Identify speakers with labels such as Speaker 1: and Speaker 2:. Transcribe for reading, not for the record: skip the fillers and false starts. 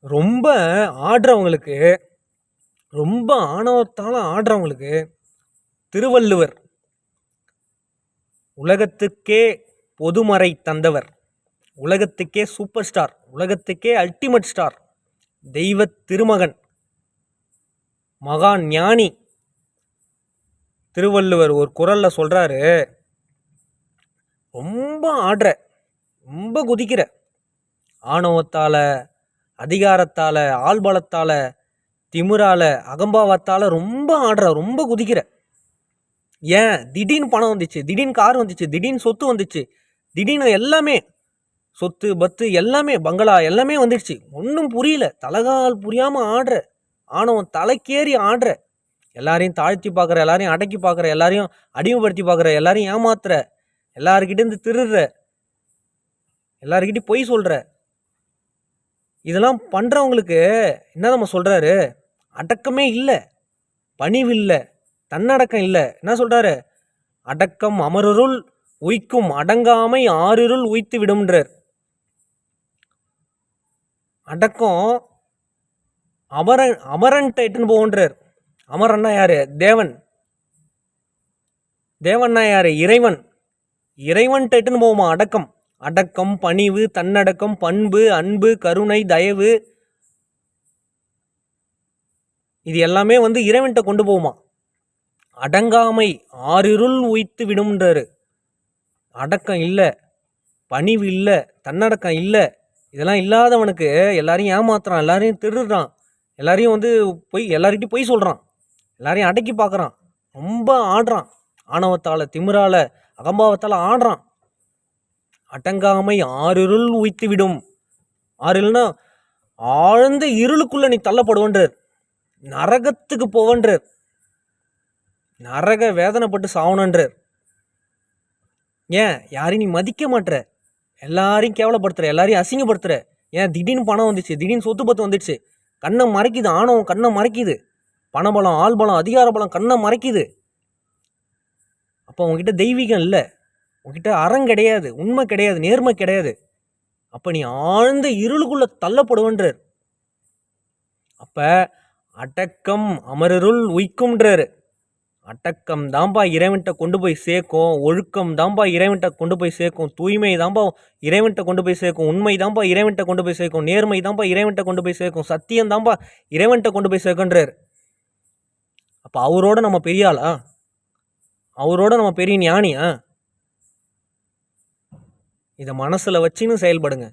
Speaker 1: ரொம்ப ஆடுறவங்களுக்கு, ரொம்ப ஆணவத்தால ஆடுறவங்களுக்கு திருவள்ளுவர் உலகத்துக்கே பொதுமறை தந்தவர், உலகத்துக்கே சூப்பர் ஸ்டார், உலகத்துக்கே அல்டிமேட் ஸ்டார், தெய்வ திருமகன், மகா ஞானி திருவள்ளுவர் ஒரு குறள்ல சொல்றாரு, ரொம்ப ஆடுற, ரொம்ப குதிக்கிற, ஆணவத்தால, அதிகாரத்தால, ஆள்பலத்தால, திமிரால, அகம்பாவத்தால ரொம்ப ஆடுற, ரொம்ப குதிக்கிற. ஏன்? திடீர்னு பணம் வந்துச்சு, திடீர்னு கார் வந்துச்சு, திடீர்னு சொத்து வந்துச்சு, திடீர்னு எல்லாமே சொத்து பத்து எல்லாமே பங்களா எல்லாமே வந்துடுச்சு. ஒன்றும் புரியல, தலகால் புரியாம ஆடுற, ஆணவம் தலைக்கேறி ஆடுற, எல்லாரையும் தாழ்த்தி பார்க்குற, எல்லாரையும் அடக்கி பார்க்குற, எல்லாரையும் அடிமைப்படுத்தி பார்க்குற, எல்லாரையும் ஏமாத்துற, எல்லாருக்கிட்டேருந்து திருடுற, எல்லாருக்கிட்டையும் பொய் சொல்ற. இதெல்லாம் பண்றவங்களுக்கு என்ன நம்ம சொல்றாரு? அடக்கமே இல்லை, பணிவு இல்லை, தன்னடக்கம் இல்லை. என்ன சொல்றாரு? அடக்கம் அமரருள் உய்க்கும், அடங்காமை ஆறிருள் உய்த்து விடும்ன்றார். அடக்கம் அமரன்ட்ட இட்டுன்னு போன்றார். அமரன்னா யாரு? தேவன். தேவன்னா யாரு? இறைவன். இறைவன்ட்ட இட்டுன்னு போகுமா அடக்கம். அடக்கம், பணிவு, தன்னடக்கம், பண்பு, அன்பு, கருணை, தயவு, இது எல்லாமே இறைவன்ட்ட கொண்டு போகுமா. அடங்காமை ஆறிருள் உய்த்து விடும்ன்றாரு. அடக்கம் இல்லை, பணிவு இல்லை, தன்னடக்கம் இல்லை, இதெல்லாம் இல்லாதவனுக்கு எல்லாரையும் ஏமாத்துறான், எல்லாரையும் திருடுறான், எல்லாரையும் எல்லார்கிட்டையும் பொய் சொல்கிறான், எல்லாரையும் அடக்கி பார்க்குறான், ரொம்ப ஆடுறான், ஆணவத்தால், திமிரால, அகம்பாவத்தால் ஆடுறான். அடங்காமை ஆறிருள் உய்த்து விடும். ஆறில்னா ஆழ்ந்த இருளுக்குள்ள நீ தள்ளப்படுவன்றார், நரகத்துக்கு போவன்றார், நரக வேதனைப்பட்டு சாவனன்றார். ஏன்? யாரையும் நீ மதிக்க மாட்டுற, எல்லாரையும் கேவலப்படுத்துற, எல்லாரையும் அசிங்கப்படுத்துற. ஏன்? திடீர்னு பணம் வந்துச்சு, திடீர்னு சொத்து பத்து வந்துடுச்சு, கண்ணை மறைக்குது, ஆணவம் கண்ணை மறைக்குது, பணபலம், ஆள்பலம், அதிகார பலம் கண்ணை மறைக்குது. அப்போ உங்ககிட்ட தெய்வீகம் இல்லை, உங்ககிட்ட அறம் கிடையாது, உண்மை கிடையாது, நேர்மை கிடையாது. அப்போ நீ ஆழ்ந்த இருளுக்குள்ள தள்ளப்படுவன்றார். அப்ப அடக்கம் அமரருள் உய்க்கும்ன்றாரு. அடக்கம் தான்பா இறைவன்கிட்ட கொண்டு போய் சேர்க்கும், ஒழுக்கம் தான்பா இறைவன்கிட்ட கொண்டு போய் சேர்க்கும், தூய்மை தான்பா இறைவன்கிட்ட கொண்டு போய் சேர்க்கும், உண்மை தான்பா இறைவன்கிட்ட கொண்டு போய் சேர்க்கும், நேர்மை தான்பா இறைவன்கிட்ட கொண்டு போய் சேர்க்கும், சத்தியம் தான்பா இறைவன்கிட்ட கொண்டு போய் சேர்க்குன்றார். அப்போ அவரோட நம்ம பெரிய ஆளா? அவரோட நம்ம பெரிய ஞானியா? இதை மனசில் வச்சுன்னு செயல்படுங்க.